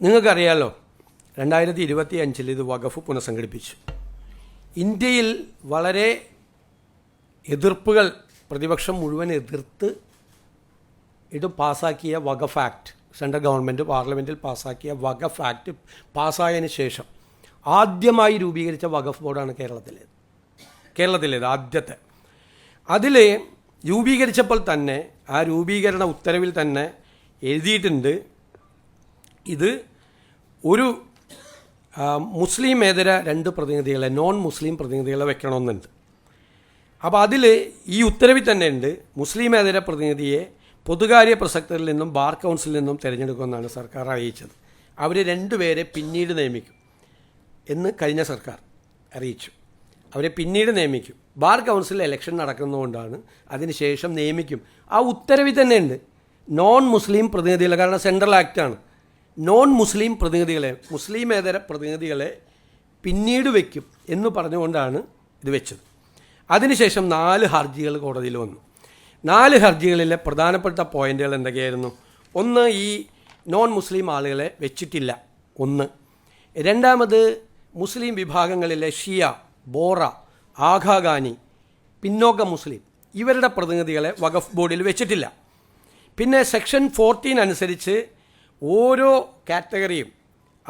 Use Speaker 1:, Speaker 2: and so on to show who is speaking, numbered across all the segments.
Speaker 1: നിങ്ങൾക്കറിയാലോ 2025 ഇത് വഖഫ് പുനഃസംഘടിപ്പിച്ചു. ഇന്ത്യയിൽ വളരെ എതിർപ്പുകൾ പ്രതിപക്ഷം മുഴുവൻ എതിർത്ത് ഇത് പാസ്സാക്കിയ വഖഫ് ആക്ട്, സെൻട്രൽ ഗവൺമെൻറ് പാർലമെൻറ്റിൽ പാസ്സാക്കിയ വഖഫ് ആക്ട് പാസ്സായതിനു ശേഷം ആദ്യമായി രൂപീകരിച്ച വഖഫ് ബോർഡാണ് കേരളത്തിലേത് ആദ്യത്തെ. അതിൽ രൂപീകരിച്ചപ്പോൾ തന്നെ ആ രൂപീകരണ ഉത്തരവിൽ തന്നെ എഴുതിയിട്ടുണ്ട്, ഇത് ഒരു മുസ്ലിമേതര 2 പ്രതിനിധികളെ, നോൺ മുസ്ലിം പ്രതിനിധികളെ വെക്കണമെന്നുണ്ട്. അപ്പോൾ അതിൽ ഈ ഉത്തരവിൽ തന്നെ ഉണ്ട്, മുസ്ലിമേതര പ്രതിനിധിയെ പൊതുകാര്യ പ്രസക്തരിൽ നിന്നും ബാർ കൗൺസിലിൽ നിന്നും തിരഞ്ഞെടുക്കുമെന്നാണ് സർക്കാർ അറിയിച്ചത്. അവർ 2 പേരെ പിന്നീട് നിയമിക്കും എന്ന് കഴിഞ്ഞ സർക്കാർ അറിയിച്ചു. അവരെ പിന്നീട് നിയമിക്കും. ബാർ കൗൺസിൽ ഇലക്ഷൻ നടക്കുന്നതുകൊണ്ടാണ് അതിനുശേഷം നിയമിക്കും. ആ ഉത്തരവിൽ തന്നെ ഉണ്ട് നോൺ മുസ്ലിം പ്രതിനിധികളെ, കാരണം സെൻട്രൽ ആക്റ്റാണ്. നോൺ മുസ്ലിം പ്രതിനിധികളെ, മുസ്ലിമേതര പ്രതിനിധികളെ പിന്നീട് വയ്ക്കും എന്ന് പറഞ്ഞുകൊണ്ടാണ് ഇത് വെച്ചത്. അതിനുശേഷം 4 ഹർജികൾ കോടതിയിൽ വന്നു. 4 ഹർജികളിലെ പ്രധാനപ്പെട്ട പോയിന്റുകൾ എന്തൊക്കെയായിരുന്നു? ഒന്ന്, ഈ നോൺ മുസ്ലിം ആളുകളെ വെച്ചിട്ടില്ല. ഒന്ന്. രണ്ടാമത്, മുസ്ലിം വിഭാഗങ്ങളിലെ ഷിയ, ബോറ, ആഘാഖാനി, പിന്നോക്ക മുസ്ലിം ഇവരുടെ പ്രതിനിധികളെ വഖഫ് ബോർഡിൽ വെച്ചിട്ടില്ല. പിന്നെ സെക്ഷൻ 14 അനുസരിച്ച് ഓരോ കാറ്റഗറിയും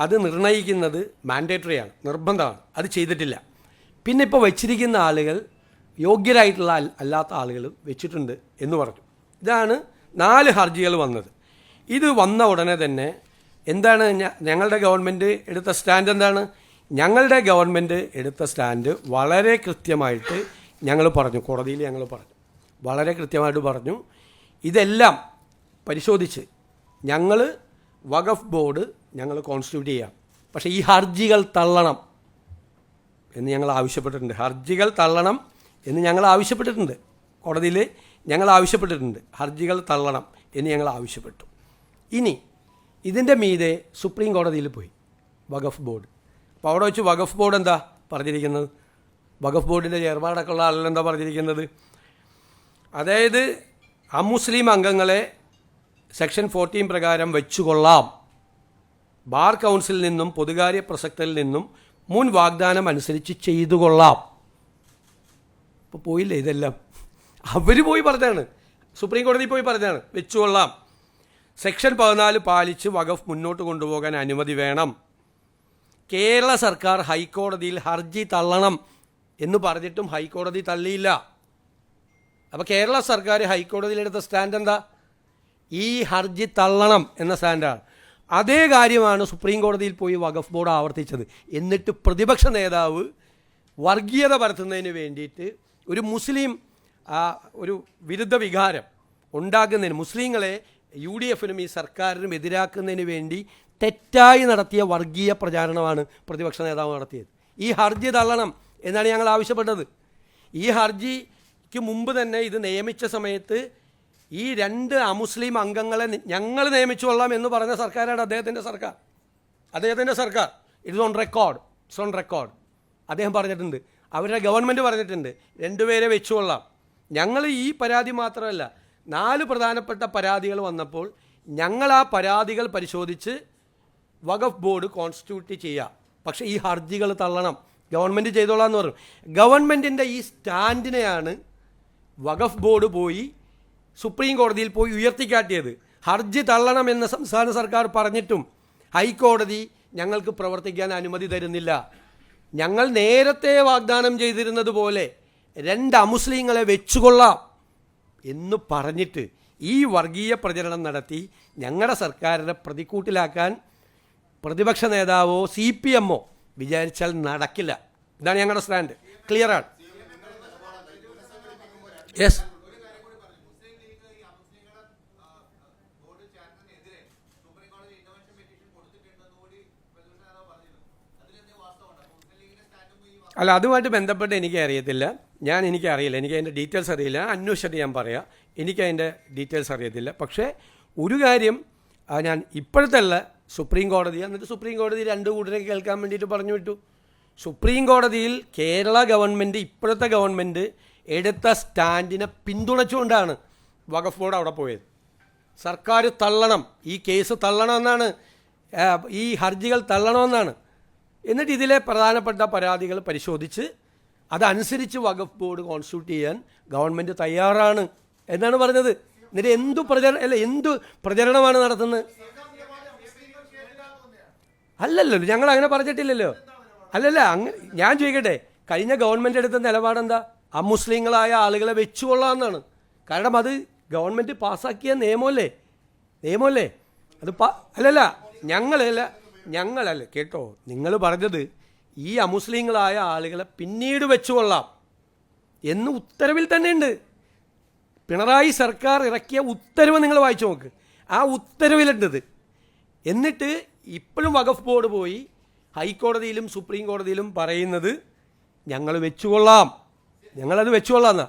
Speaker 1: അത് നിർണ്ണയിക്കുന്നത് മാൻഡേറ്ററിയാണ്, നിർബന്ധമാണ്. അത് ചെയ്തിട്ടില്ല. പിന്നെ ഇപ്പോൾ വച്ചിരിക്കുന്ന ആളുകൾ യോഗ്യരായിട്ടുള്ള അല്ലാത്ത ആളുകൾ വെച്ചിട്ടുണ്ട് എന്ന് പറഞ്ഞു. ഇതാണ് 4 ഹർജികൾ വന്നത്. ഇത് വന്ന ഉടനെ തന്നെ എന്താണ് ഞങ്ങളുടെ ഗവൺമെൻറ് എടുത്ത സ്റ്റാൻഡ്? എന്താണ് ഞങ്ങളുടെ ഗവൺമെൻറ് എടുത്ത സ്റ്റാൻഡ്? വളരെ കൃത്യമായിട്ട് ഞങ്ങൾ പറഞ്ഞു, കോടതിയിൽ ഞങ്ങൾ പറഞ്ഞു, വളരെ കൃത്യമായിട്ട് പറഞ്ഞു, ഇതെല്ലാം പരിശോധിച്ച് ഞങ്ങൾ വഖഫ് ബോർഡ് ഞങ്ങൾ കോൺസ്റ്റിറ്റ്യൂട്ട് ചെയ്യാം, പക്ഷേ ഈ ഹർജികൾ തള്ളണം എന്ന് ഞങ്ങൾ ആവശ്യപ്പെട്ടിട്ടുണ്ട്. ഹർജികൾ തള്ളണം എന്ന് ഞങ്ങൾ ആവശ്യപ്പെട്ടിട്ടുണ്ട്. കോടതിയിൽ ഞങ്ങൾ ആവശ്യപ്പെട്ടിട്ടുണ്ട്, ഹർജികൾ തള്ളണം എന്ന് ഞങ്ങൾ ആവശ്യപ്പെട്ടു. ഇനി ഇതിൻ്റെ മീതെ സുപ്രീം കോടതിയിൽ പോയി വഖഫ് ബോർഡ്. അപ്പോൾ അവിടെ വെച്ച് വഖഫ് ബോർഡ് എന്താ പറഞ്ഞിരിക്കുന്നത്? വഖഫ് ബോർഡിൻ്റെ ചെയർമാനടക്കമുള്ള ആളുകൾ എന്താ പറഞ്ഞിരിക്കുന്നത്? അതായത് അമുസ്ലിം അംഗങ്ങളെ സെക്ഷൻ 14 പ്രകാരം വെച്ചുകൊള്ളാം, ബാർ കൗൺസിലിൽ നിന്നും പൊതുകാര്യ പ്രസക്തരിൽ നിന്നും മുൻ വാഗ്ദാനം അനുസരിച്ച് ചെയ്തു കൊള്ളാം. അപ്പോൾ പോയില്ലേ ഇതെല്ലാം? അവർ പോയി പറഞ്ഞാണ്, സുപ്രീം കോടതി പോയി പറഞ്ഞാണ് വെച്ചുകൊള്ളാം. സെക്ഷൻ 14 പാലിച്ച് വഖഫ് മുന്നോട്ട് കൊണ്ടുപോകാൻ അനുമതി വേണം. കേരള സർക്കാർ ഹൈക്കോടതിയിൽ ഹർജി തള്ളണം എന്ന് പറഞ്ഞിട്ടും ഹൈക്കോടതി തള്ളിയില്ല. അപ്പോൾ കേരള സർക്കാർ ഹൈക്കോടതിയിലെടുത്ത സ്റ്റാൻഡ് എന്താ? ഈ ഹർജി തള്ളണം എന്ന സ്റ്റാൻഡാണ്. അതേ കാര്യമാണ് സുപ്രീം കോടതിയിൽ പോയി വഖഫ് ബോർഡ് ആവർത്തിച്ചത്. എന്നിട്ട് പ്രതിപക്ഷ നേതാവ് വർഗീയത പരത്തുന്നതിന് വേണ്ടിയിട്ട് ഒരു മുസ്ലിം ഒരു വിരുദ്ധ വികാരം ഉണ്ടാക്കുന്നതിന്, മുസ്ലിങ്ങളെ UDFനും ഈ സർക്കാരിനും എതിരാക്കുന്നതിന് വേണ്ടി തെറ്റായി നടത്തിയ വർഗീയ പ്രചാരണമാണ് പ്രതിപക്ഷ നേതാവ് നടത്തിയത്. ഈ ഹർജി തള്ളണം എന്നാണ് ഞങ്ങൾ ആവശ്യപ്പെട്ടത്. ഈ ഹർജിക്ക് മുമ്പ് തന്നെ ഇത് നിയമിച്ച സമയത്ത് ഈ 2 അമുസ്ലിം അംഗങ്ങളെ ഞങ്ങൾ നിയമിച്ചു കൊള്ളാം എന്ന് പറഞ്ഞ സർക്കാരാണ് അദ്ദേഹത്തിൻ്റെ സർക്കാർ. It's on record. അദ്ദേഹം പറഞ്ഞിട്ടുണ്ട്, അവരുടെ ഗവൺമെൻറ് പറഞ്ഞിട്ടുണ്ട് 2 പേരെ വെച്ചുകൊള്ളാം. ഞങ്ങൾ ഈ പരാതി മാത്രമല്ല, 4 പ്രധാനപ്പെട്ട പരാതികൾ വന്നപ്പോൾ ഞങ്ങൾ ആ പരാതികൾ പരിശോധിച്ച് വഖഫ് ബോർഡ് കോൺസ്റ്റിറ്റ്യൂട്ട് ചെയ്യുക, പക്ഷേ ഈ ഹർജികൾ തള്ളണം, ഗവൺമെൻറ് ചെയ്തോളാം എന്ന് പറഞ്ഞു. ഗവൺമെൻറ്റിൻ്റെ ഈ സ്റ്റാൻഡിനെയാണ് വഖഫ് ബോർഡ് പോയി സുപ്രീം കോടതിയിൽ പോയി ഉയർത്തിക്കാട്ടിയത്. ഹർജി തള്ളണമെന്ന് സംസ്ഥാന സർക്കാർ പറഞ്ഞിട്ടും ഹൈക്കോടതി ഞങ്ങൾക്ക് പ്രവർത്തിക്കാൻ അനുമതി തരുന്നില്ല. ഞങ്ങൾ നേരത്തെ വാഗ്ദാനം ചെയ്തിരുന്നത് പോലെ 2 അമുസ്ലിങ്ങളെ വെച്ചുകൊള്ളാം എന്ന് പറഞ്ഞിട്ട് ഈ വർഗീയ പ്രചരണം നടത്തി ഞങ്ങളുടെ സർക്കാരിനെ പ്രതിക്കൂട്ടിലാക്കാൻ പ്രതിപക്ഷ നേതാവോ CPMോ വിചാരിച്ചാൽ നടക്കില്ല. ഇതാണ് ഞങ്ങളുടെ സ്റ്റാൻഡ്. ക്ലിയറാണ്. യെസ്. അല്ല, അതുമായിട്ട് ബന്ധപ്പെട്ട് എനിക്കറിയത്തില്ല, എനിക്കറിയില്ല, എനിക്ക് അതിൻ്റെ ഡീറ്റെയിൽസ് അറിയില്ല. അന്വേഷിച്ചിട്ട് ഞാൻ പറയാം. എനിക്കതിൻ്റെ ഡീറ്റെയിൽസ് അറിയത്തില്ല. പക്ഷേ ഒരു കാര്യം ഞാൻ ഇപ്പോഴത്തെ അല്ല, സുപ്രീം കോടതി, എന്നിട്ട് സുപ്രീം കോടതി 2 കൂട്ടരെ കേൾക്കാൻ വേണ്ടിയിട്ട് പറഞ്ഞു വിട്ടു. സുപ്രീം കോടതിയിൽ കേരള ഗവൺമെൻറ്, ഇപ്പോഴത്തെ ഗവൺമെൻറ് എടുത്ത സ്റ്റാൻഡിനെ പിന്തുണച്ചുകൊണ്ടാണ് വഖഫ് ബോർഡ് അവിടെ പോയത്. സർക്കാർ തള്ളണം, ഈ കേസ് തള്ളണമെന്നാണ് ഈ ഹർജികൾ തള്ളണമെന്നാണ്. എന്നിട്ട് ഇതിലെ പ്രധാനപ്പെട്ട പരാതികൾ പരിശോധിച്ച് അതനുസരിച്ച് വഖഫ് ബോർഡ് കോൺസ്റ്റിറ്റ്യൂട്ട് ചെയ്യാൻ ഗവൺമെൻറ് തയ്യാറാണ് എന്നാണ് പറഞ്ഞത്. എന്നിട്ട് എന്തു പ്രചരണമാണ് നടത്തുന്നത്? അല്ലല്ലോ, ഞങ്ങൾ അങ്ങനെ പറഞ്ഞിട്ടില്ലല്ലോ. അല്ലല്ല, ഞാൻ ചോദിക്കട്ടെ, കഴിഞ്ഞ ഗവൺമെൻറ് എടുത്ത നിലപാടെന്താ? അമുസ്ലിങ്ങളായ ആളുകളെ വെച്ചുകൊള്ളാമെന്നാണ്. കാരണം അത് ഗവൺമെൻറ് പാസ്സാക്കിയ നിയമമല്ലേ അത്. അല്ലല്ല, ഞങ്ങളല്ല കേട്ടോ, നിങ്ങൾ പറഞ്ഞത് ഈ അമുസ്ലിങ്ങളായ ആളുകളെ പിന്നീട് വെച്ചുകൊള്ളാം എന്ന് ഉത്തരവിൽ തന്നെ ഉണ്ട്. പിണറായി സർക്കാർ ഇറക്കിയ ഉത്തരവ് നിങ്ങൾ വായിച്ചു നോക്ക്, ആ ഉത്തരവിലുണ്ടത്. എന്നിട്ട് ഇപ്പോഴും വഖഫ് ബോർഡ് പോയി ഹൈക്കോടതിയിലും സുപ്രീം കോടതിയിലും പറയുന്നത് ഞങ്ങളത് വെച്ചുകൊള്ളാം എന്നാ.